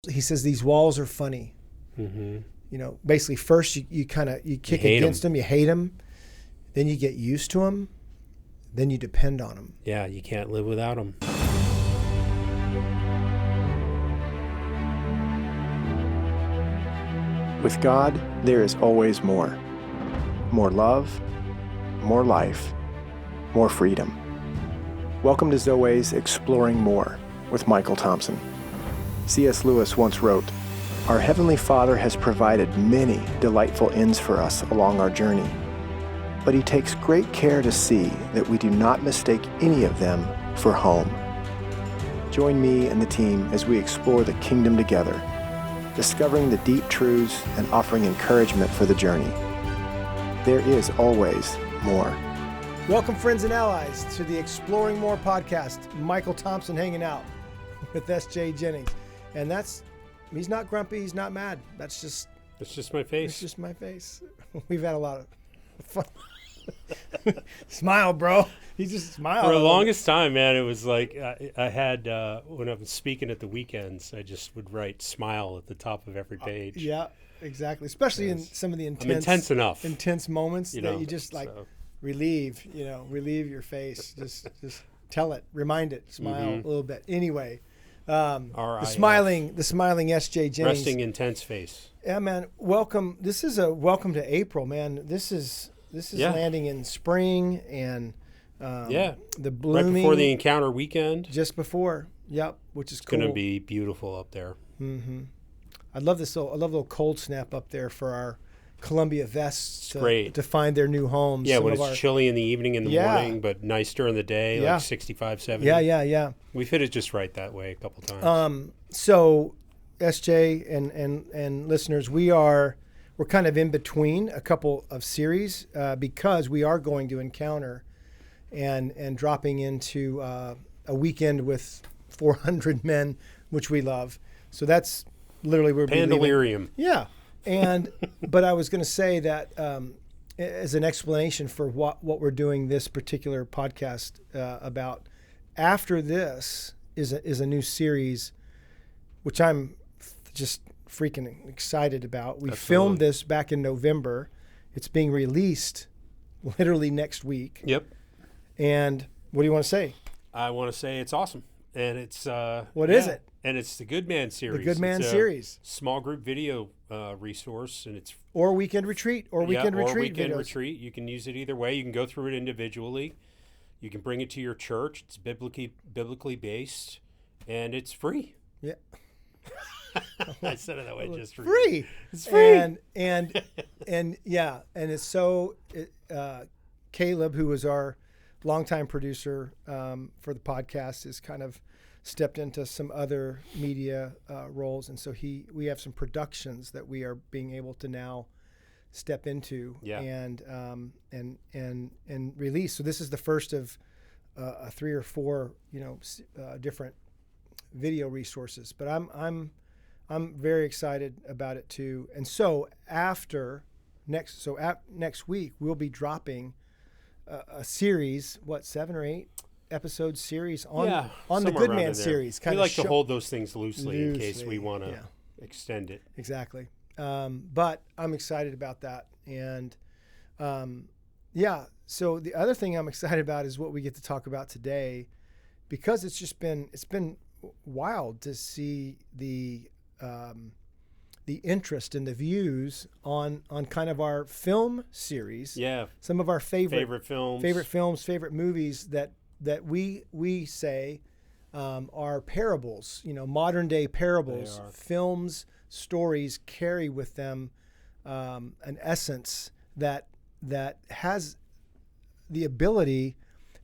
He says these walls are funny. Mm-hmm. You know, basically first you kick against them, you hate them, then you get used to them, then you depend on them. Yeah, you can't live without them. With God, there is always more. More love, more life, more freedom. Welcome to Zoe's Exploring More with Michael Thompson. C.S. Lewis once wrote, "Our Heavenly Father has provided many delightful inns for us along our journey, but He takes great care to see that we do not mistake any of them for home." Join me and the team as we explore the kingdom together, discovering the deep truths and offering encouragement for the journey. There is always more. Welcome, friends and allies, to the Exploring More podcast. Michael Thompson hanging out with SJ Jennings. And he's not grumpy, he's not mad. It's just my face. It's just my face. We've had a lot of fun. Smile, bro. He just smiled. For the longest time, man, it was like I had, when I was speaking at the weekends, I just would write smile at the top of every page. Yeah, exactly. Especially in some of the intense moments that you just relieve your face. just tell it, remind it, smile a little bit. Anyway, the smiling SJ Jennings. Resting intense face. Yeah, man. Welcome. This is a welcome to April, man. This is landing in spring and the blooming. Right before the Encounter weekend. Just before. Yep, which is cool. It's going to be beautiful up there. Mm-hmm. I love a little cold snap up there for our Columbia vests to find their new homes. Yeah, when it's chilly in the evening and the morning, but nice during the day, like 65, 70. Yeah. We've hit it just right that way a couple times. So, SJ and listeners, we're kind of in between a couple of series because we are going to Encounter and dropping into a weekend with 400 men, which we love. So that's literally we're Pandalarium. Yeah. But I was going to say that as an explanation for what we're doing this particular podcast about. After this is a new series, which I'm just freaking excited about. We filmed this back in November. It's being released literally next week. Yep. And what do you want to say? I want to say it's awesome. And it's what is it? And it's the Good Man series. The Good Man series. Small group video resource, and it's weekend retreat weekend retreat. You can use it either way. You can go through it individually. You can bring it to your church. It's biblically based, and it's free. Yeah. I said it that way just for free. You. It's free. And yeah, and it's so Caleb, who was our longtime producer for the podcast, is kind of stepped into some other media roles, and so we have some productions that we are being able to now step into and release. So this is the first of 3 or 4 different video resources. But I'm very excited about it too. And so next week we'll be dropping a series, 7 or 8 episode series on the Good Man series. We like to hold those things loosely in case we want to extend it. Exactly. But I'm excited about that. And so the other thing I'm excited about is what we get to talk about today, because it's been wild to see the interest and the views on kind of our film series. Yeah. Some of our favorite films, favorite movies that we say are parables, modern day parables. Films, stories carry with them an essence that has the ability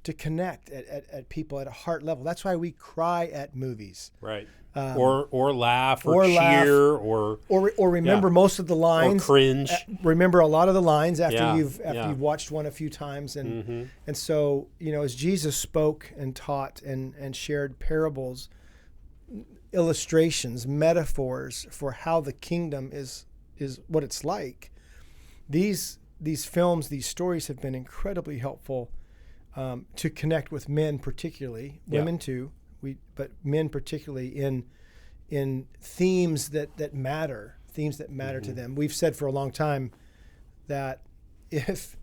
to connect at people at a heart level. That's why we cry at movies. Right. Or laugh or cheer or remember most of the lines. Or cringe. Remember a lot of the lines after you've watched one a few times. And so, as Jesus spoke and taught and shared parables, illustrations, metaphors for how the kingdom is what it's like, these films, these stories have been incredibly helpful to connect with men, particularly women too. But men particularly in in themes that matter to them. We've said for a long time that if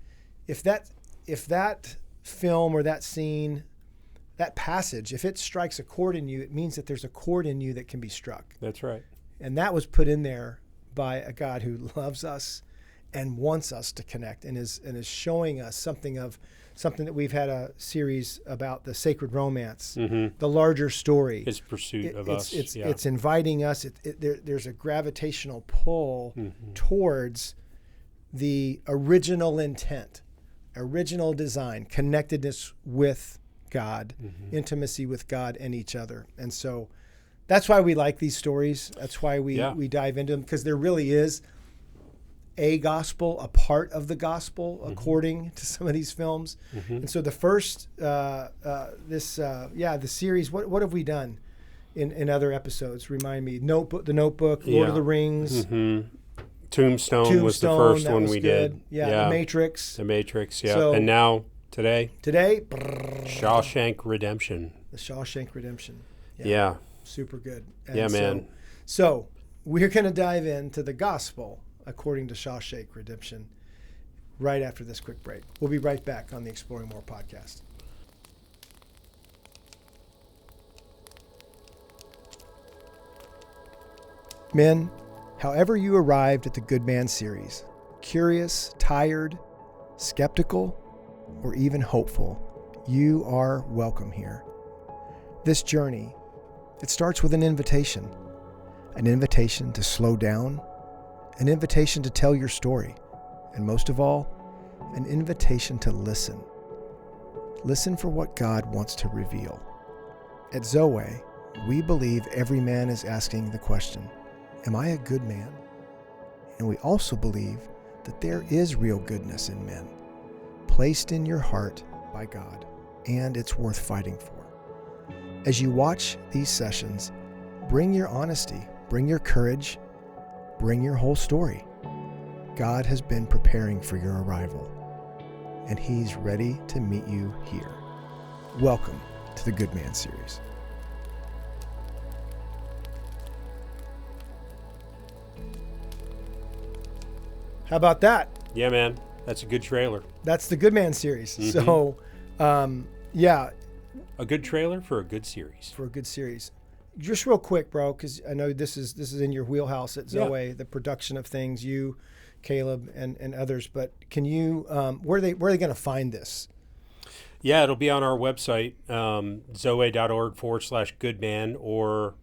that film or that scene, that passage, if it strikes a chord in you, it means that there's a chord in you that can be struck. That's right. And that was put in there by a God who loves us and wants us to connect, and is showing us something that we've had a series about, the sacred romance, the larger story. His pursuit of us. It's inviting us. There's a gravitational pull towards the original intent, original design, connectedness with God, intimacy with God and each other. And so that's why we like these stories. That's why we dive into them, because there really is a gospel, a part of the gospel, according to some of these films. And so the first, the series, what have we done in other episodes? Remind me. The Notebook, Lord of the Rings. Tombstone was the first one we good. did. The Matrix. So, and now, today, Shawshank Redemption. The Shawshank Redemption. Yeah. Super good. And man. So we're going to dive into the gospel according to Shawshank Redemption right after this quick break. We'll be right back on the Exploring More podcast. Men, however you arrived at the Good Man series, curious, tired, skeptical, or even hopeful, you are welcome here. This journey, it starts with an invitation to slow down, an invitation to tell your story, and most of all, an invitation to listen. Listen for what God wants to reveal. At Zoe, we believe every man is asking the question, am I a good man? And we also believe that there is real goodness in men, placed in your heart by God, and it's worth fighting for. As you watch these sessions, bring your honesty, bring your courage, bring your whole story. God has been preparing for your arrival, and He's ready to meet you here. Welcome to the Good Man series. How about that? Yeah, man. That's a good trailer. That's the Good Man series. So, a good trailer for a good series. Just real quick, bro, because I know this is in your wheelhouse at Zoe, the production of things, you, Caleb, and others. But can you, where are they going to find this? Yeah, it'll be on our website, zoe.org/goodman, or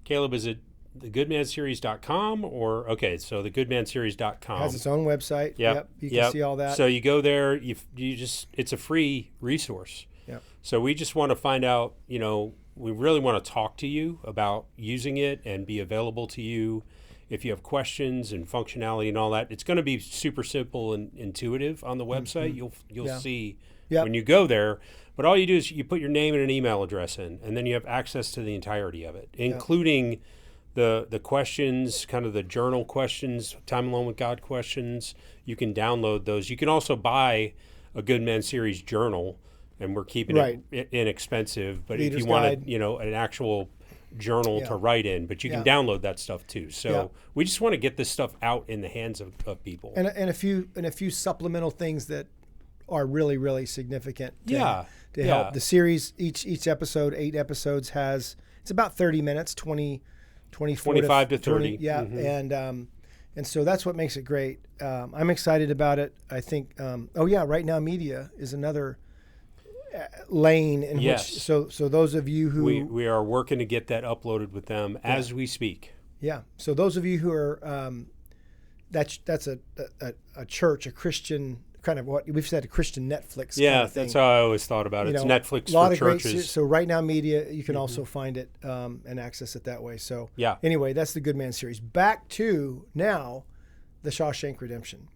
Caleb, is it thegoodmanseries.com so thegoodmanseries.com has its own website. You can see all that. So you go there, you just, it's a free resource. Yep. So we just want to find out, we really want to talk to you about using it and be available to you if you have questions and functionality and all that. It's going to be super simple and intuitive on the website. You'll see when you go there. But all you do is you put your name and an email address in, and then you have access to the entirety of it, including the questions, kind of the journal questions, Time Alone with God questions. You can download those. You can also buy a Good Man Series journal, and we're keeping it inexpensive. But Leader's if you wanted, an actual journal to write in, but you can download that stuff too. So we just want to get this stuff out in the hands of people. And a few supplemental things that are really, really significant to help. The series, each episode, 8 episodes, it's about 30 minutes, 25 to 30. And so that's what makes it great. I'm excited about it. I think, Right Now Media is another lane in which, so those of you who... We are working to get that uploaded with them as we speak. Yeah. So those of you who are, that's a church, a Christian, kind of what we've said, a Christian Netflix kind of thing. That's how I always thought about it. It's Netflix for churches. So Right Now Media, you can also find it and access it that way. So anyway, that's the Good Man series. Back to now, the Shawshank Redemption.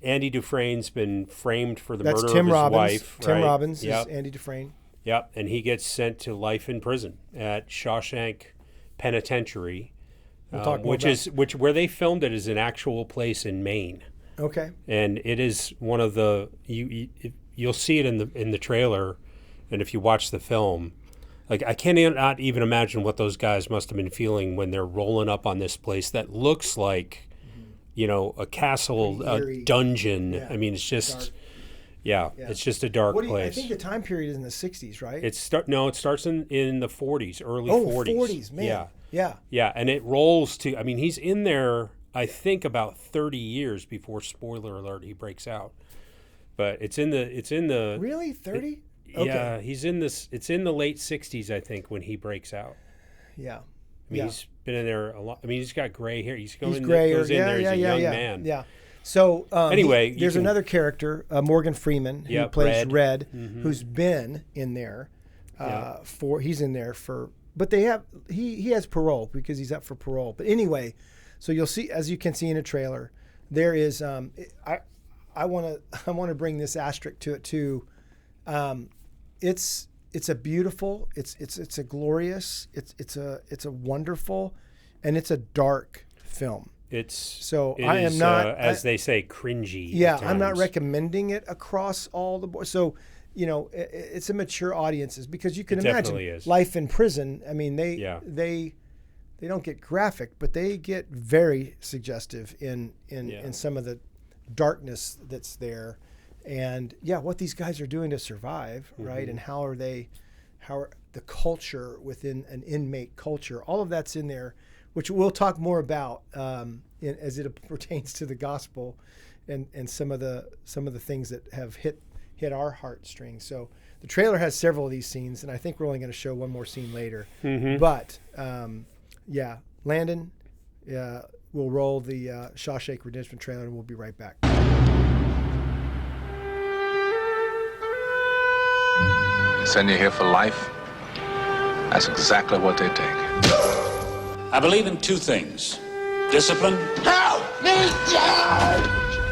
Andy Dufresne's been framed for the murder of his wife. Tim Robbins is Andy Dufresne. Yep, and he gets sent to life in prison at Shawshank Penitentiary, where they filmed it is an actual place in Maine. Okay. And it is one of the you'll see it in the trailer, and if you watch the film, Like, I cannot even imagine what those guys must have been feeling when they're rolling up on this place that looks like, you know, a castle, a dungeon. Yeah. I mean, it's just, Dark. yeah, it's just a dark place. I think the time period is in the 60s, right? It starts in the 40s, early 40s. 40s, man. Yeah. And it rolls to, I mean, he's in there, I think, about 30 years before, spoiler alert, he breaks out. But it's in the Really? 30? Okay. Yeah, he's in this. It's in the late 60s, I think, when he breaks out. Yeah. I mean, he's been in there a lot. I mean, he's got gray hair. He's goes in there as a young man. Yeah. So anyway, there's another character, Morgan Freeman, who plays Red, who's been in there he's in there for, but he has parole because he's up for parole. But anyway, so you'll see, as you can see in a trailer, there is I want to bring this asterisk to it too. It's a beautiful, it's a glorious, it's a wonderful, and it's a dark film. I am not, as they say, cringy. Yeah, I'm not recommending it across all the board. So, you know, it's a mature audiences, because you can imagine life in prison. I mean, they don't get graphic, but they get very suggestive in some of the darkness that's there. And what these guys are doing to survive, right? And how are the culture within an inmate culture, all of that's in there, which we'll talk more about as it pertains to the gospel and some of the things that have hit our heartstrings. So the trailer has several of these scenes, and I think we're only going to show one more scene later. But Landon, we'll roll the Shawshank Redemption trailer, and we'll be right back. Send you here for life? That's exactly what they take. I believe in two things: discipline. Help me, Dad!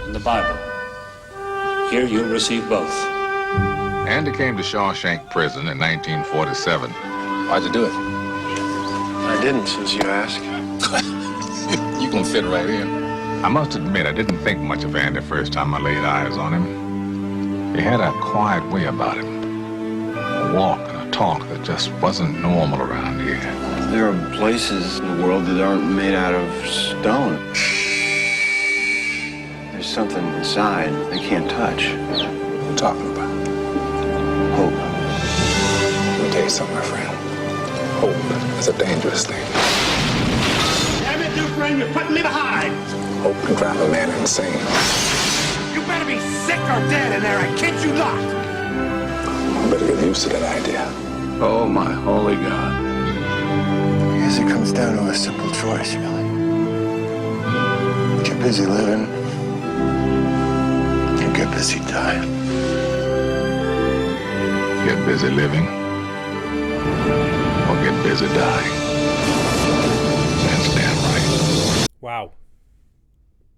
And the Bible. Here you'll receive both. Andy came to Shawshank Prison in 1947. Why'd you do it? I didn't, since you asked. You can fit right in. I must admit, I didn't think much of Andy first time I laid eyes on him. He had a quiet way about him. A walk and a talk that just wasn't normal around here. There are places in the world that aren't made out of stone. There's something inside they can't touch. What are you talking about? Hope. Let me tell you something, my friend. Hope is a dangerous thing. Damn it, Dufresne, you're putting me behind! Hope can drive a man insane. You better be sick or dead in there, I kid you not! I better get used to that idea. Oh, my holy God. I guess it comes down to a simple choice, really. Get busy living, or get busy dying. Get busy living, or get busy dying. That's damn right. Wow.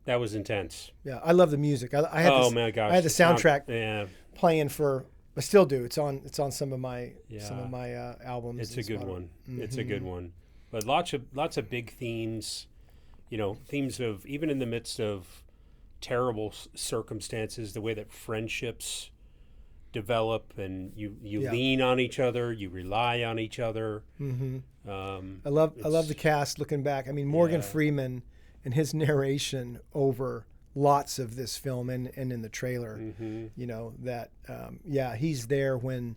That was intense. Yeah, I love the music. I had my gosh. I had the soundtrack playing for. I still do. It's on some of my albums. It's a good one. It's a good one. But lots of big themes, you know, themes of, even in the midst of terrible circumstances, the way that friendships develop, and you lean on each other, you rely on each other. I love the cast looking back. I mean, Morgan Freeman and his narration over lots of this film and in the trailer, you know, that he's there when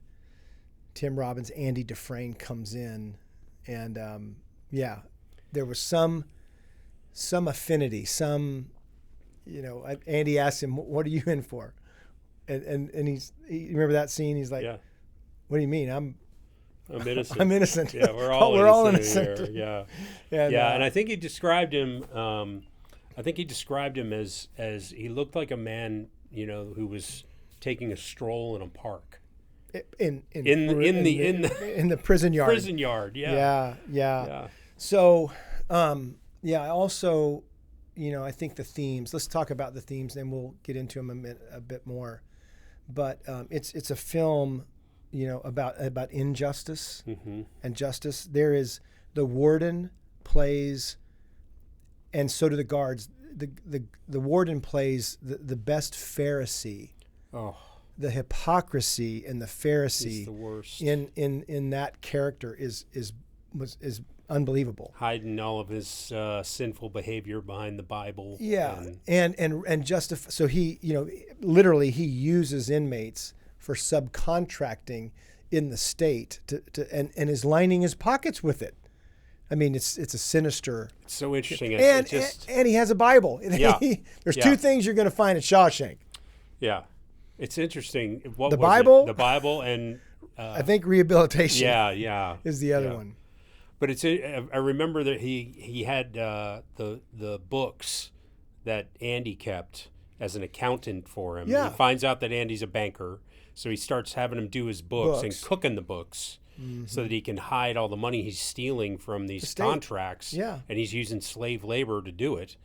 Tim Robbins' Andy Dufresne comes in, and there was some affinity, you know. Andy asked him, "What are you in for?" And he remember that scene? He's like, "What do you mean? I'm innocent. I'm innocent. Yeah, we're all innocent. Here. Yeah, and I think he described him. As he looked like a man, you know, who was taking a stroll in a park. In the prison yard. Prison yard. Yeah. So, I also, you know, I think the themes. Let's talk about the themes, and we'll get into them a bit more. But it's a film, you know, about injustice and justice. There is the warden plays, and so do the guards. The warden plays the best Pharisee the hypocrisy and the Pharisee He's the worst. in that character is unbelievable. Hiding all of his sinful behavior behind the Bible. Yeah, and justify. So he, literally he uses inmates for subcontracting in the state and is lining his pockets with it. I mean, it's a sinister. It's so interesting. And he has a Bible. Yeah. There's two things you're going to find at Shawshank. Yeah, it's interesting. What The was Bible? it? The Bible, and I think rehabilitation. Yeah, is the other one. But I remember that he had the books that Andy kept as an accountant for him. Yeah. He finds out that Andy's a banker, so he starts having him do his books and cooking the books so that he can hide all the money he's stealing from these contracts. Yeah. And he's using slave labor to do it,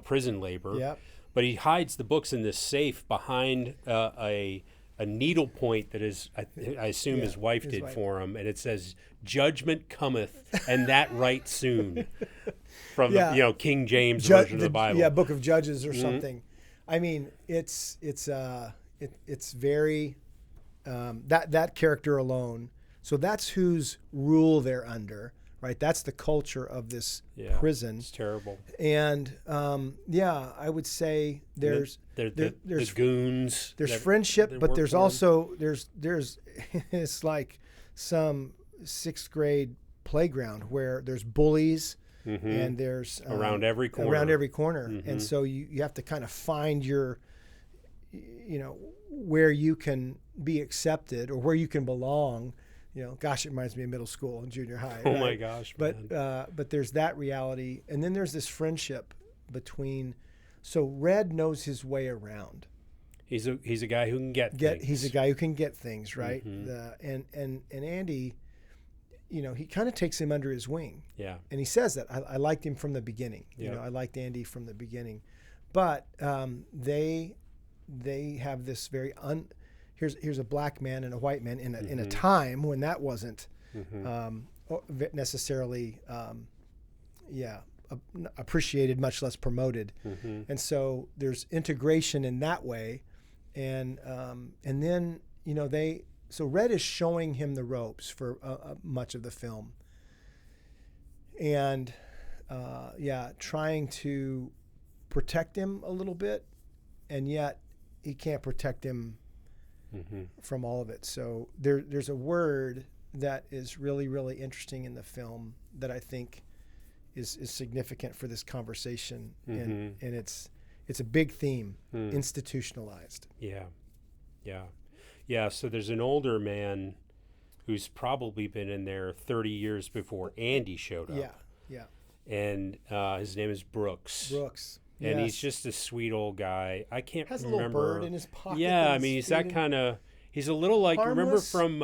prison labor. Yep. But he hides the books in this safe behind a needle point that is, I assume his wife did for him, and it says, "Judgment cometh, and that right soon," from the King James version of the Bible. Yeah, Book of Judges or something. I mean, it's very that character alone. So that's whose rule they're under, right? That's the culture of this prison. It's terrible. And I would say there's goons. There's friendship, but there's also there's it's like some 6th grade playground where there's bullies and there's around every corner. And so you have to kind of find your where you can be accepted or where you can belong. Gosh, it reminds me of middle school and junior high. Oh right? my gosh, man. But there's that reality, and then there's this friendship between. So Red knows his way around. He's a guy who can get things. He's a guy who can get things right. And Andy, he kind of takes him under his wing. Yeah. And he says that I liked him from the beginning. I liked Andy from the beginning, but they have this very Here's a black man and a white man in a time when that wasn't necessarily appreciated, much less promoted. And so there's integration in that way, and then so Red is showing him the ropes for much of the film, and trying to protect him a little bit, and yet he can't protect him from all of it. So there's a word that is really, really interesting in the film that I think is significant for this conversation, and it's a big theme, institutionalized. Yeah. So there's an older man who's probably been in there 30 years before Andy showed up. Yeah. And his name is Brooks. And he's just a sweet old guy. I can't remember. Has a little bird in his pocket. Yeah, I mean, he's that kind of. He's a little like, harmless. remember from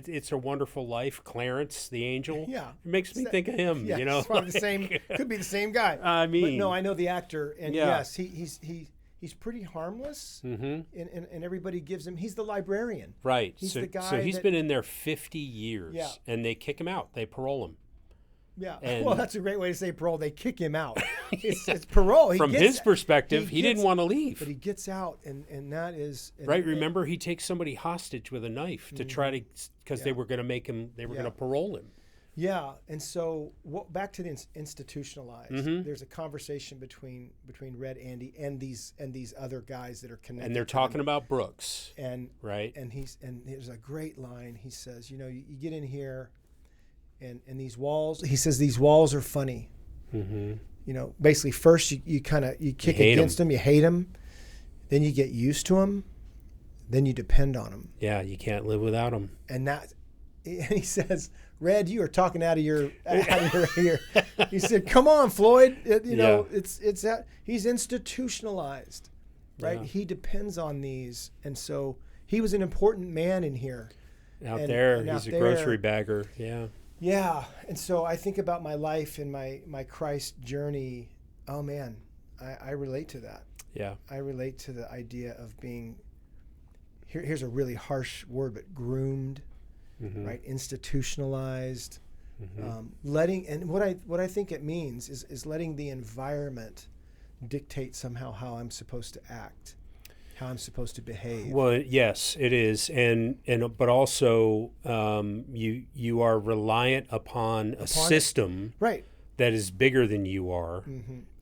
It's a Wonderful Life, Clarence the angel? Yeah. It makes me think of him, Yeah, it's probably the same. Could be the same guy. I mean. But no, I know the actor, and yes, he's pretty harmless, and everybody gives him. He's the librarian. Right. He's so, the guy. So he's been in there 50 years, and they kick him out. They parole him. Yeah. And well, that's a great way to say parole. They kick him out. It's parole. From his perspective, he didn't want to leave. But he gets out, and that is... right. Remember, he takes somebody hostage with a knife to try to... Because they were going to make him... They were going to parole him. Yeah. And so back to the institutionalized. There's a conversation between Red, Andy, and these other guys that are connected. And they're talking about Brooks. And right. And there's a great line. He says, you get in here... And these walls, he says, these walls are funny. Basically, first you kick against them, you hate them, then you get used to them, then you depend on them. Yeah, you can't live without them. And he says, Red, you are talking out of your ear. He said, "Come on, Floyd. It's that he's institutionalized, right? Yeah. He depends on these, and so he was an important man in here. He's a grocery bagger. Yeah." Yeah, and so I think about my life and my Christ journey. Oh man, I relate to that. Yeah, I relate to the idea of being. Here's a really harsh word, but groomed, right? Institutionalized, letting, and what I think it means is letting the environment dictate somehow how I'm supposed to act. how I'm supposed to behave. Well, yes, it is, and but also you are reliant upon a system right. that is bigger than you are,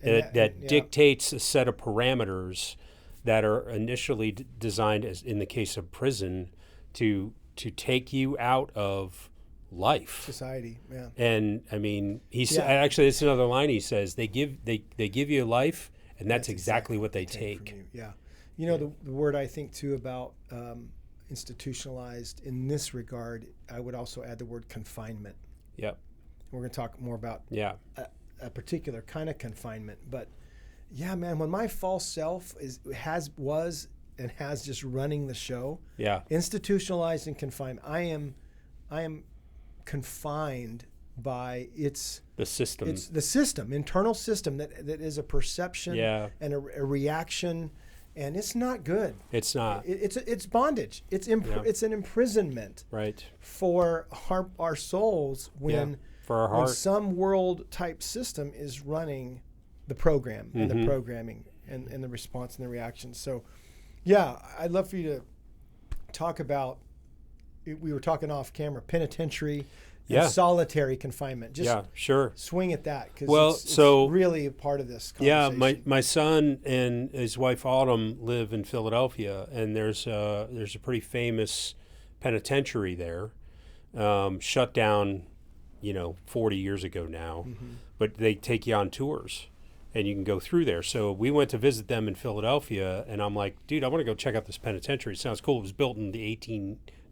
that dictates a set of parameters that are initially designed, as in the case of prison, to take you out of life, society. Yeah. And I mean, actually, it's another line he says. They give you life, and that's exactly what they take. Yeah. You know, the word I think too about institutionalized in this regard, I would also add the word confinement. Yep. We're going to talk more about a particular kind of confinement, but yeah, man, when my false self was just running the show, institutionalized and confined, I am confined by the system. It's the system, internal system that is a perception and a reaction, and it's not good. It's not. It's bondage. It's an imprisonment. Right. For our souls when for our heart. When some world type system is running the program and the programming and the response and the reaction. So, yeah, I'd love for you to talk about. We were talking off camera, penitentiary and solitary confinement. Just swing at that because it's really a part of this conversation. Yeah, my son and his wife Autumn live in Philadelphia, and there's a pretty famous penitentiary there, shut down, 40 years ago now, but they take you on tours. And you can go through there. So we went to visit them in Philadelphia, and I'm like, dude, I want to go check out this penitentiary. It sounds cool. It was built in the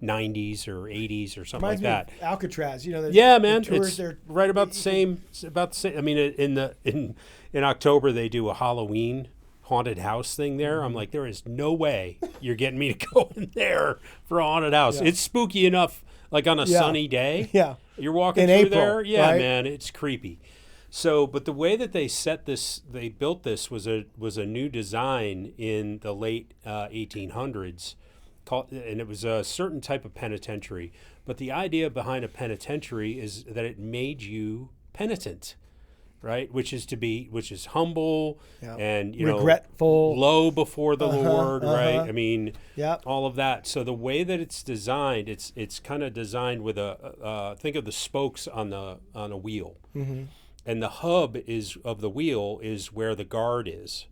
1890s or 80s or something like that. Me of Alcatraz, man, it's right about the same. It's about the same. I mean, in October they do a Halloween haunted house thing there. I'm like, there is no way you're getting me to go in there for a haunted house. It's spooky enough, like on a sunny day. Yeah, you're walking in through April, there. Yeah, right? Man, it's creepy. So, but the way that they built this was a new design in the late 1800s, and it was a certain type of penitentiary. But the idea behind a penitentiary is that it made you penitent, right? Which is humble and regretful, low before the Lord, right? I mean, all of that. So the way that it's designed, it's kind of designed with think of the spokes on a wheel. Mm-hmm. And the hub of the wheel is where the guard is.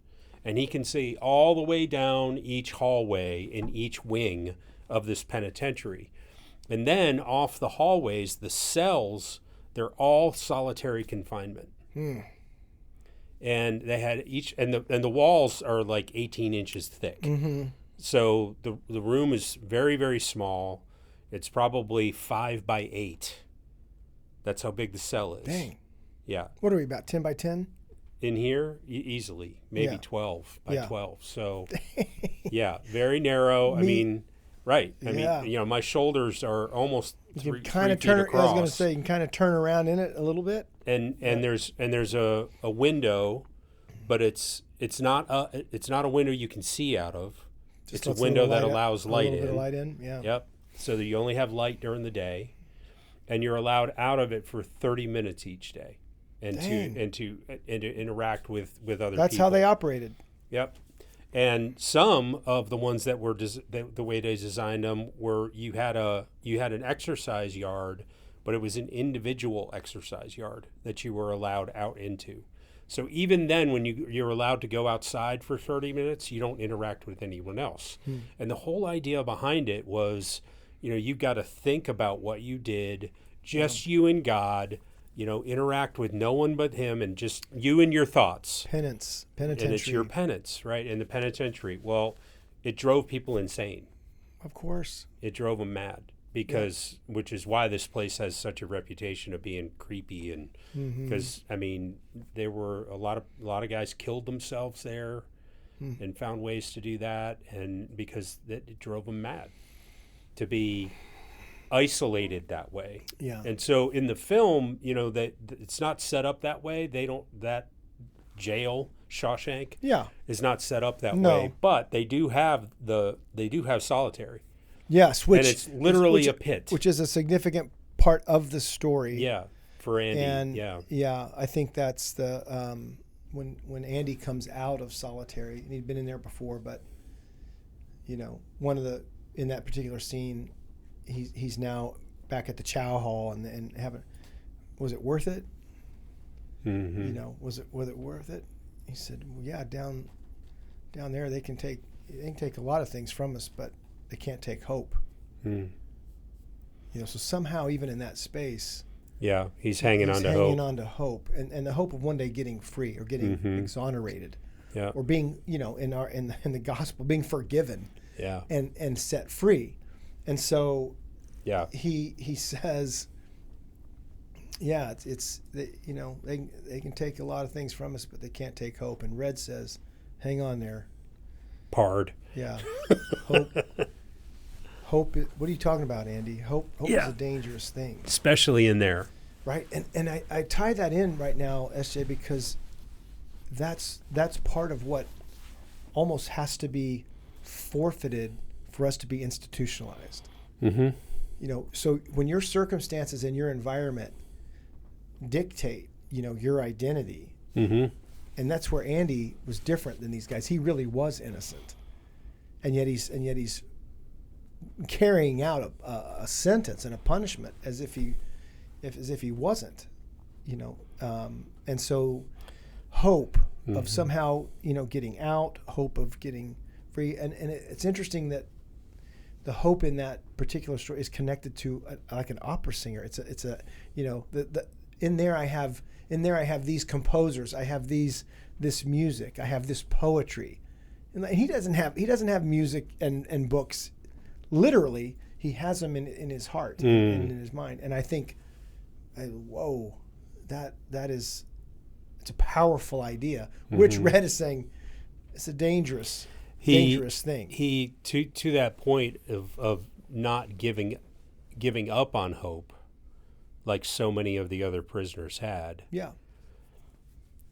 And he can see all the way down each hallway in each wing of this penitentiary. And then off the hallways, the cells, they're all solitary confinement. And they had and the walls are like 18 inches thick. Mm-hmm. So the room is very, very small. It's probably 5 by 8. That's how big the cell is. Dang. Yeah. What are we, about 10 by 10? In here, easily, maybe 12 by 12. So, very narrow. I mean, right. I mean, my shoulders are almost three feet across. I was going to say, you can kind of turn around in it a little bit. And there's a window, but it's not a window you can see out of. It's a window that allows light in. A little bit of light in, yeah. Yep. So that you only have light during the day, and you're allowed out of it for 30 minutes each day. And to interact with other people. That's how they operated. Yep. And some of the ones that were the way they designed them were you had an exercise yard, but it was an individual exercise yard that you were allowed out into. So even then, when you're allowed to go outside for 30 minutes, you don't interact with anyone else. And the whole idea behind it was, you've got to think about what you did, just you and God. Interact with no one but him and just you and your thoughts. Penitentiary. And it's your penance, right? In the penitentiary. Well, it drove people insane. Of course. It drove them mad which is why this place has such a reputation of being creepy. And because, there were a lot of guys killed themselves there and found ways to do that. And because it drove them mad to be isolated that way. Yeah. And so in the film, that it's not set up that way. That jail, Shawshank, is not set up that way. But they do have solitary. Yes, and it's literally a pit. Which is a significant part of the story. Yeah. For Andy. And I think that's the when Andy comes out of solitary, and he'd been in there before, but in that particular scene, he's now back at the chow hall and was it worth it? Mm-hmm. Was it worth it? He said, well, yeah, down there they can take a lot of things from us, but they can't take hope. Mm. So somehow even in that space, yeah, he's hanging on to hope, and the hope of one day getting free or getting exonerated, or being in the gospel being forgiven, and set free, and so he says, it's they can take a lot of things from us, but they can't take hope. And Red says, hang on there, pard. Yeah, hope. What are you talking about, Andy? Hope is a dangerous thing, especially in there. Right, and I tie that in right now, SJ, because that's part of what almost has to be forfeited for us to be institutionalized. Mm-hmm. So when your circumstances and your environment dictate, your identity, and that's where Andy was different than these guys. He really was innocent, and yet he's carrying out a sentence and a punishment as if he wasn't, and so hope of somehow, getting out, hope of getting free. And it's interesting that the hope in that particular story is connected to like an opera singer. It's a in there I have these composers, I have this music, I have this poetry, and he doesn't have music and books, literally. He has them in his heart and in his mind. And I think, whoa, it's a powerful idea, which Red is saying it's a dangerous thing. He to that point of not giving up on hope, like so many of the other prisoners had. Yeah.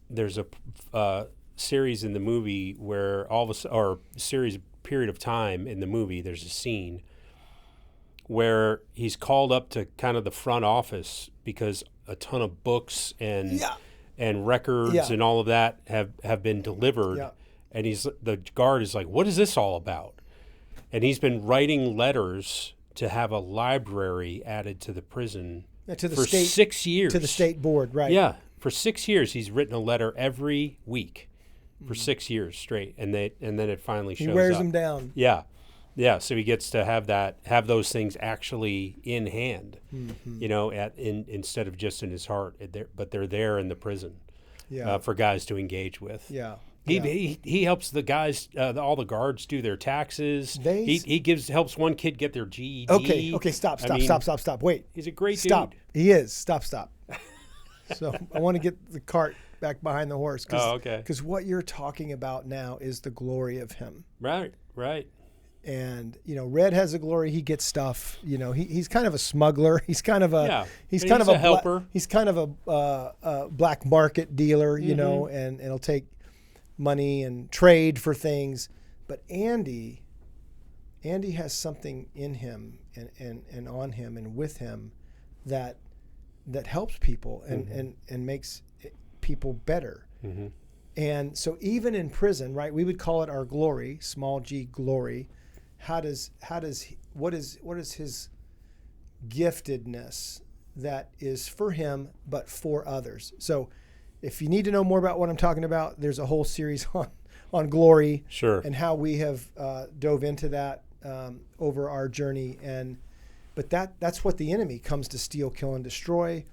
There's a series in the movie where period of time in the movie, there's a scene where he's called up to kind of the front office because a ton of books and records and all of that have been delivered. Yeah. And the guard is like, what is this all about? And he's been writing letters to have a library added to the prison for 6 years. To the state board, right. Yeah. For 6 years, he's written a letter every week for 6 years straight. And then it finally shows up. He wears them down. Yeah. Yeah, so he gets to have those things actually in hand, instead of just in his heart, but they're there in the prison, for guys to engage with. Yeah, he helps the guys, all the guards do their taxes. He helps one kid get their GED. Okay, stop. Wait, he's a great dude. He is. Stop. So I want to get the cart back behind the horse. Because what you're talking about now is the glory of him. Right. And Red has a glory. He gets stuff. He's kind of a smuggler. He's kind of a helper. He's kind of a black market dealer. And it'll take money and trade for things. But Andy has something in him and on him and with him that helps people and makes people better. Mm-hmm. And so even in prison, right, we would call it our glory, small g glory. What is his giftedness that is for him but for others? So if you need to know more about what I'm talking about, there's a whole series on glory, sure, and how we have dove into that over our journey. But that's what the enemy comes to steal, kill, and destroy,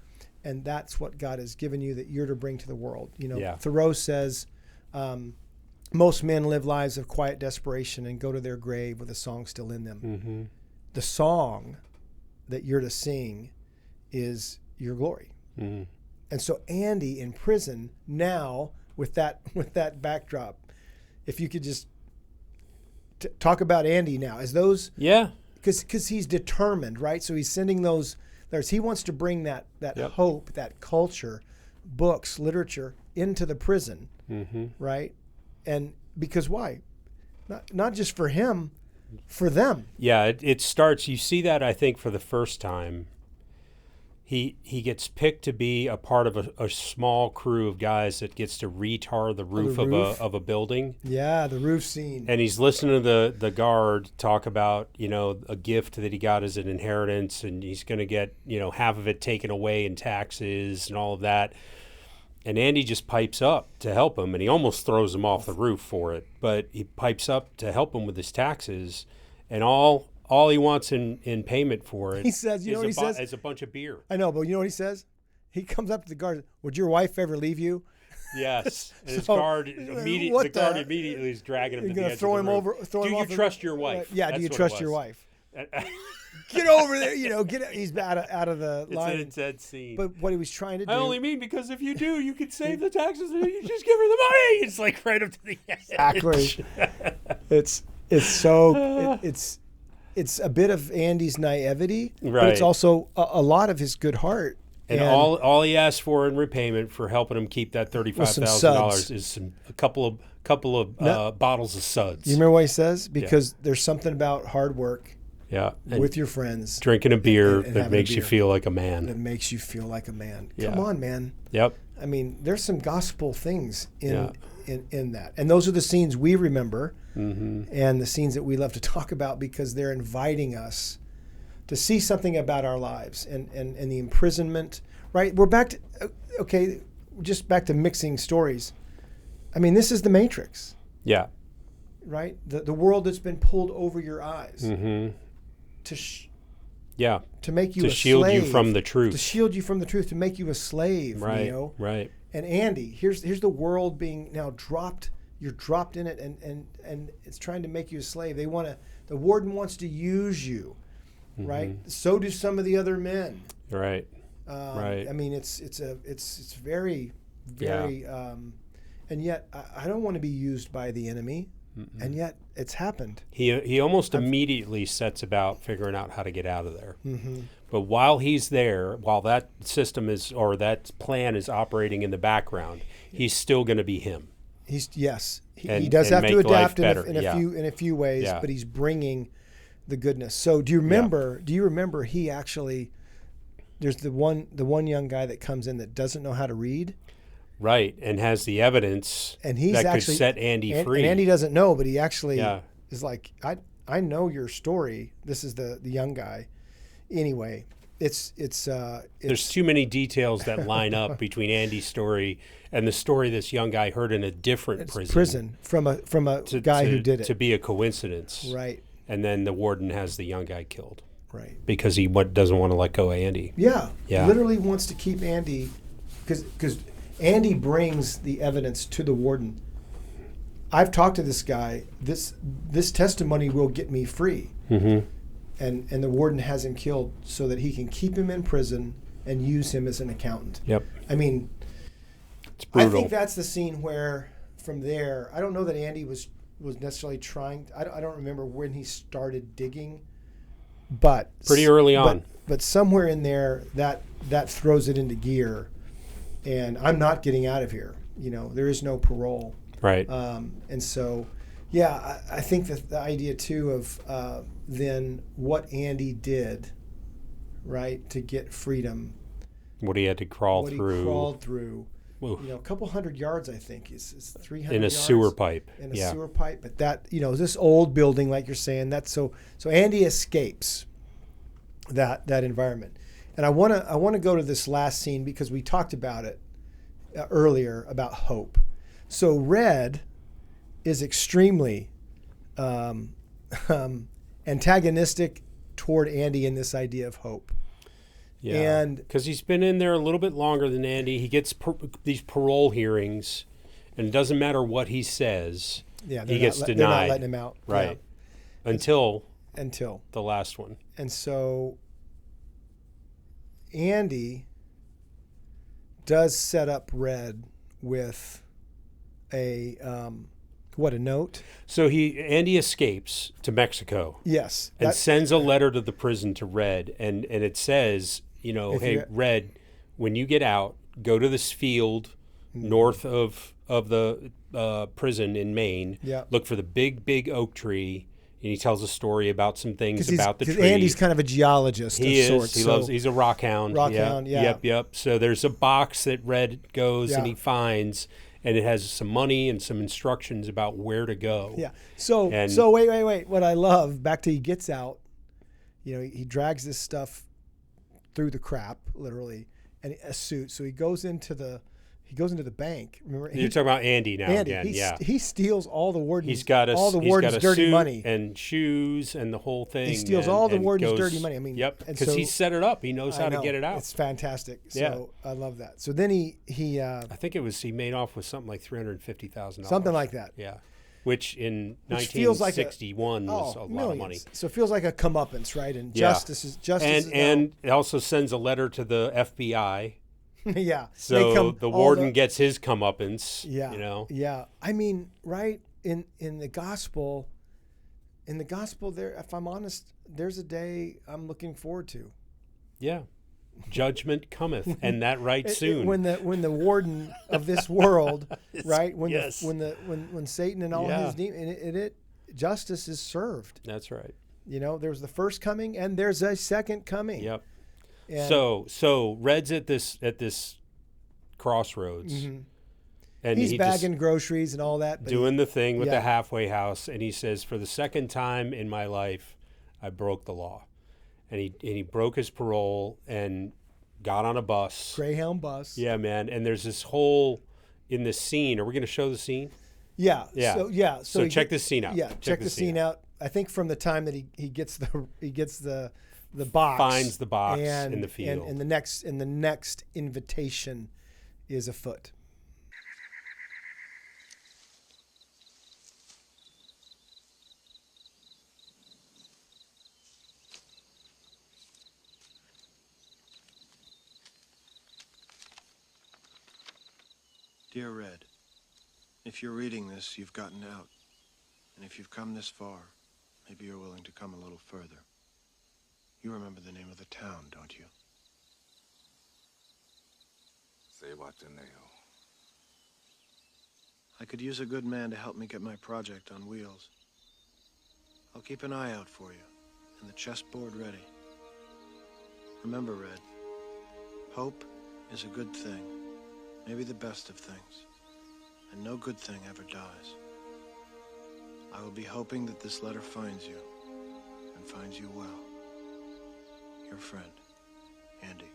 and that's what God has given you that you're to bring to the world. Thoreau says, most men live lives of quiet desperation and go to their grave with a song still in them. Mm-hmm. The song that you're to sing is your glory. Mm-hmm. And so Andy in prison now with that backdrop, if you could just talk about Andy now as those, because he's determined, right? So he's sending those letters. He wants to bring that hope, that culture, books, literature into the prison, right? And because why? Not just for him, for them. Yeah, it starts. You see that, I think, for the first time. he gets picked to be a part of a small crew of guys that gets to retar the roof, of a building. Yeah, the roof scene. And he's listening to the guard talk about, a gift that he got as an inheritance, and he's going to get, half of it taken away in taxes and all of that. And Andy just pipes up to help him, and he almost throws him off the roof for it. But he pipes up to help him with his taxes, and all he wants in payment for it, he says, is a bunch of beer. I know, but you know what he says? He comes up to the guard. Would your wife ever leave you? Yes, and his So, guard immediately is dragging him to the edge of the room. Do you trust your wife? Yeah, That's do you what it trust your was. wife? Get over there, he's out of the line. It's an intense scene. But what he was trying to do. I only mean because if you do, you can save the taxes and you just give her the money. It's like right up to the edge. Exactly. It's a bit of Andy's naivety, but it's also a lot of his good heart. And all he asked for in repayment for helping him keep that $35,000 is a couple of bottles of suds. You remember what he says? Because there's something about hard work. Yeah, with your friends, drinking a beer that makes you feel like a man. That makes you feel like a man. Yeah. Come on, man. Yep. I mean, there's some gospel things in that, and those are the scenes we remember, and the scenes that we love to talk about because they're inviting us to see something about our lives and the imprisonment. Right? We're back to just back to mixing stories. I mean, this is the Matrix. Yeah. Right? The world that's been pulled over your eyes. Mm-hmm. To make you a slave. To shield you from the truth. To shield you from the truth. To make you a slave. Right. Right. And Andy, here's the world being now dropped. You're dropped in it, and it's trying to make you a slave. The warden wants to use you, right? So do some of the other men. Right. Right. I mean, it's very, very, and yet I don't want to be used by the enemy. And yet it's happened. He almost immediately sets about figuring out how to get out of there. But while he's there, while that system that plan is operating in the background, he's still going to be him. He does have to adapt in a few ways, but he's bringing the goodness. So do you remember he actually, there's the one young guy that comes in that doesn't know how to read. Right, and has the evidence and he's that actually, could set Andy free. And Andy doesn't know, but he actually is like, I know your story. This is the young guy. Anyway, it's there's too many details that line up between Andy's story and the story this young guy heard in a different prison from a guy who did it to be a coincidence. Right. And then the warden has the young guy killed. Right. Because he doesn't want to let go of Andy. Yeah. Literally wants to keep Andy because Andy brings the evidence to the warden. I've talked to this guy. This testimony will get me free. And the warden has him killed so that he can keep him in prison and use him as an accountant. Yep. I mean, it's brutal. I think that's the scene where, from there, I don't know that Andy was necessarily trying. I don't remember when he started digging, but pretty early on. But somewhere in there, that throws it into gear. And I'm not getting out of here. There is no parole. Right. And so, I think that the idea too of then what Andy did, right, to get freedom. What he had to crawl through. He crawled through. Oof. A couple hundred yards, I think, is 300 in a yards. sewer pipe. In a sewer pipe. But that, this old building, like you're saying, that's so Andy escapes that environment. And I want to go to this last scene because we talked about it earlier about hope. So Red is extremely antagonistic toward Andy in this idea of hope. Yeah, because he's been in there a little bit longer than Andy. He gets these parole hearings, and it doesn't matter what he says. Yeah, he gets denied. They're not letting him out. Right. Yeah. Until the last one. And so Andy does set up Red with a note. So Andy escapes to Mexico. Yes. And sends a letter to the prison to Red, and it says, hey, Red, when you get out, go to this field north of the prison in Maine. Yeah. Look for the big oak tree And he tells a story about some things about the tree. Andy's kind of a geologist. He of is. Sorts, He's a rock hound. Yep. So there's a box that Red goes and he finds, and it has some money and some instructions about where to go. Yeah. So wait. What I love, back to he gets out, he drags this stuff through the crap, literally, and a suit. So he goes into the bank. Remember, you're talking about Andy now. He steals all the warden's. He's got dirty suit money and shoes and the whole thing. He steals all the warden's dirty money. I mean, because he set it up. He knows how to get it out. It's fantastic. So I love that. So then he I think he made off with something like $350,000. Something like that. Yeah. Which in 1961 was a lot of money. So it feels like a comeuppance, right? And justice is and it also sends a letter to the FBI. Yeah. So the warden gets his comeuppance. Yeah. Yeah. I mean, right in the gospel, there, if I'm honest, there's a day I'm looking forward to. Yeah. Judgment cometh, and that right soon. When the warden of this world, right? When Satan and all his demons, justice is served. That's right. There's the first coming, and there's a second coming. Yep. And so Red's at this crossroads, and he's bagging groceries and all that, doing the thing with the halfway house, and he says, "For the second time in my life, I broke the law," and he broke his parole and got on a bus, Greyhound bus. Yeah, man. And there's this whole in this scene. Are we going to show the scene? Yeah. So check this scene out. Yeah, check the scene out. I think from the time that he gets the box, finds the box in the field, and the next invitation is afoot. Dear Red, if you're reading this, you've gotten out. And if you've come this far, maybe you're willing to come a little further. You remember the name of the town, don't you? Say what you know. I could use a good man to help me get my project on wheels. I'll keep an eye out for you, and the chessboard ready. Remember, Red, hope is a good thing, maybe the best of things, and no good thing ever dies. I will be hoping that this letter finds you, and finds you well. Your friend, Andy.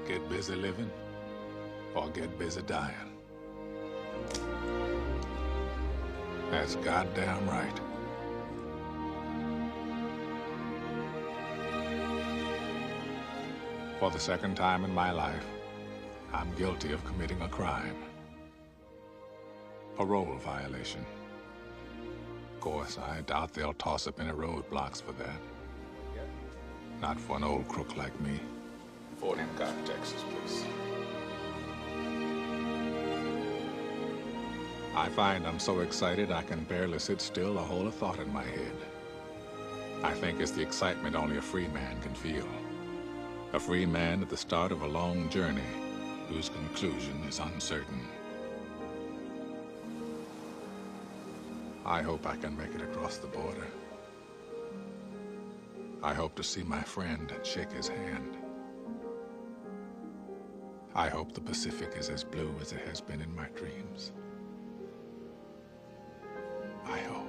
Get busy living or get busy dying. That's goddamn right. For the second time in my life, I'm guilty of committing a crime. Parole violation. Of course, I doubt they'll toss up any roadblocks for that. Not for an old crook like me. 40 Texas, please. I find I'm so excited I can barely sit still or hold a thought in my head. I think it's the excitement only a free man can feel. A free man at the start of a long journey whose conclusion is uncertain. I hope I can make it across the border. I hope to see my friend and shake his hand. I hope the Pacific is as blue as it has been in my dreams. I hope.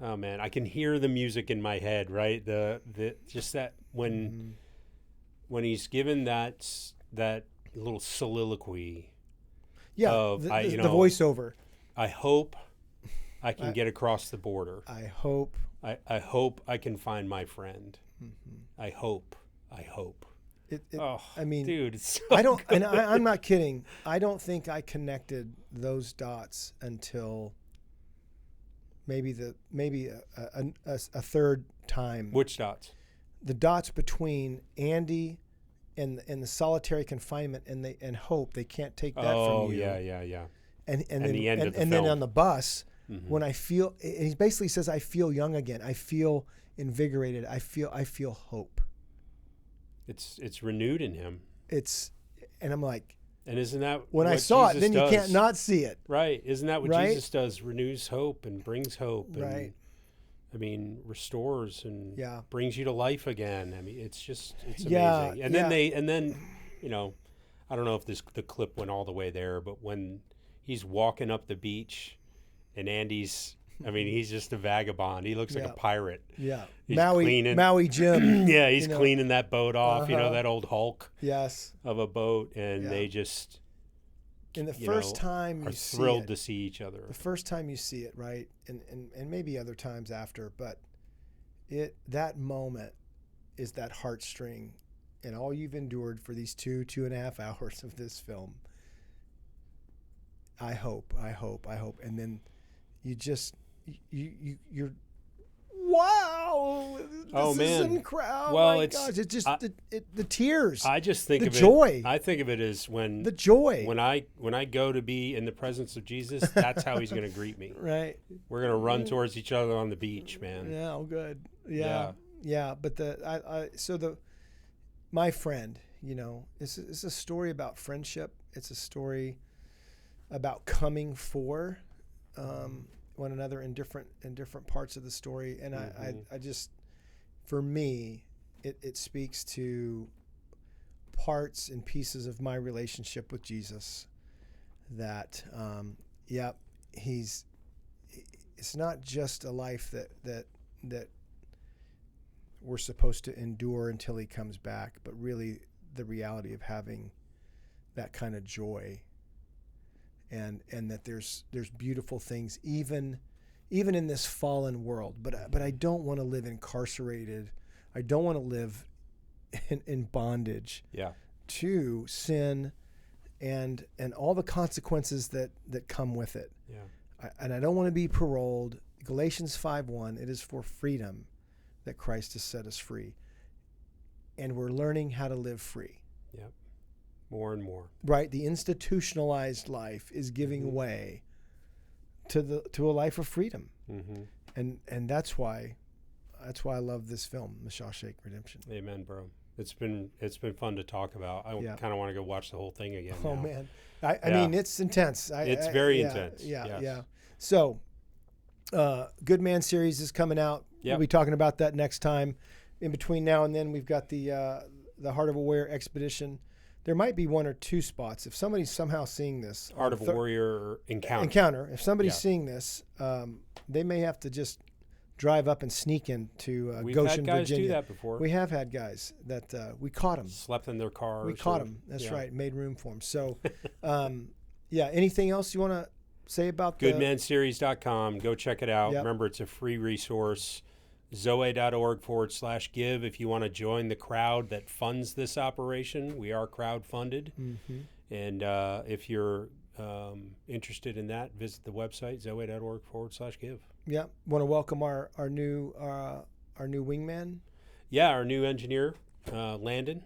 Oh man, I can hear the music in my head, right? The just that when he's given that little soliloquy. Yeah, of, the voiceover. voiceover. I hope I can get across the border. I hope. I hope I can find my friend. I hope. I mean, dude, it's so I don't, good. and I'm not kidding. I don't think I connected those dots until maybe a third time. Which dots? The dots between Andy and the solitary confinement and hope. They can't take that from you. Yeah. And then the end of the then film. on the bus, when I feel, and he basically says, I feel young again. I feel invigorated. I feel hope. It's renewed in him. And I'm like, and isn't that when what I saw Jesus it, then does? you can't not see it. Right. Isn't that what Right? Jesus does? Renews hope and brings hope. And, Right. I mean, restores and Yeah. brings you to life again. I mean, it's amazing. Yeah, And yeah. then you know, I don't know if the clip went all the way there, but when he's walking up the beach and Andy's, I mean, he's just a vagabond. He looks like a pirate. Yeah. He's Maui Jim. Yeah, he's you know. cleaning that boat off, Uh-huh. that old hulk Yes. of a boat, and Yeah. they just And the you first know, time are you see thrilled it, to see each other. the first time you see it, right, and maybe other times after, but that moment is that heartstring, and all you've endured for these 2.5 hours of this film. I hope, and then you just you're. Wow! Oh, This is man. incredible. Well, Oh my it's- gosh, it's just the tears. I just think the of joy. it. I think of it as when the joy. when I go to be in the presence of Jesus, that's how he's going to greet me. Right. We're going to run towards each other on the beach, man. Yeah, oh, good. Yeah. But my friend, it's a story about friendship. It's a story about coming for one another in different parts of the story. And I just, for me, it speaks to parts and pieces of my relationship with Jesus. That, it's not just a life that we're supposed to endure until he comes back, but really the reality of having that kind of joy, and that there's beautiful things even in this fallen world. But I don't want to live incarcerated. I don't want to live in bondage to sin and all the consequences that come with it. Yeah. And I don't want to be paroled. Galatians 5:1, it is for freedom that Christ has set us free. And we're learning how to live free. Yep. More and more. Right? The institutionalized life is giving way to a life of freedom. Mm-hmm. And that's why I love this film, The Shawshank Redemption. Amen, bro. It's been fun to talk about. I kind of want to go watch the whole thing again. Oh, now. man. I mean, it's intense. It's very intense. Yeah. Yes. So, Good Man series is coming out. Yep. We'll be talking about that next time. In between now and then, we've got the Heart of a Warrior Expedition. There might be one or two spots. If somebody's somehow seeing this. Heart of a Warrior Encounter. If somebody's seeing this, they may have to just drive up and sneak into We've Goshen, had guys Virginia. do that before. We have had guys that we caught them. Slept in their cars. We caught them. That's right. Made room for them. So, anything else you want to say about Goodmanseries.com. Go check it out. Yep. Remember, it's a free resource. Zoe.org/give if you want to join the crowd that funds this operation. We are crowd-funded. Mm-hmm. And if you're interested in that, visit the website, zoe.org/give. Yeah. Want to welcome our new wingman. Yeah, our new engineer, Landon.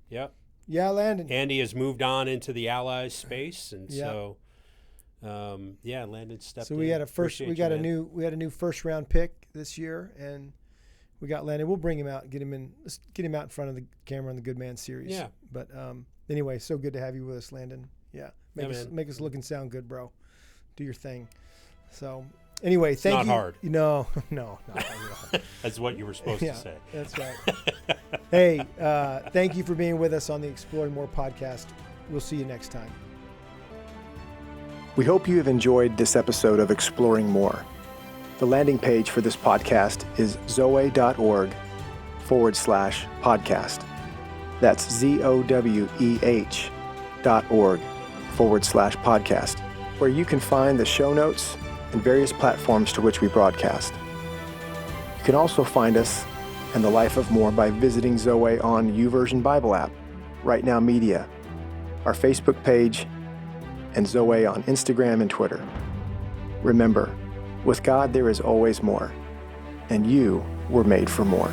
Yep. Yeah, Landon. Andy has moved on into the Allies space, and Yeah. so Landon stepped in. So we had Appreciate you, a man. new first round pick this year, and we got Landon. We'll bring him out, let's get him out in front of the camera on the Good Man series. Yeah. But anyway, so good to have you with us, Landon. Yeah. Make us look and sound good, bro. Do your thing. So anyway, thank you. Not hard. No, not hard. That's what you were supposed to say. That's right. Hey, thank you for being with us on the Exploring More podcast. We'll see you next time. We hope you have enjoyed this episode of Exploring More. The landing page for this podcast is zoe.org/podcast. That's ZOWEH.org/podcast, where you can find the show notes and various platforms to which we broadcast. You can also find us and the Life of More by visiting Zoe on YouVersion Bible app, Right Now Media, our Facebook page, and Zoe on Instagram and Twitter. Remember, with God there is always more, and you were made for more.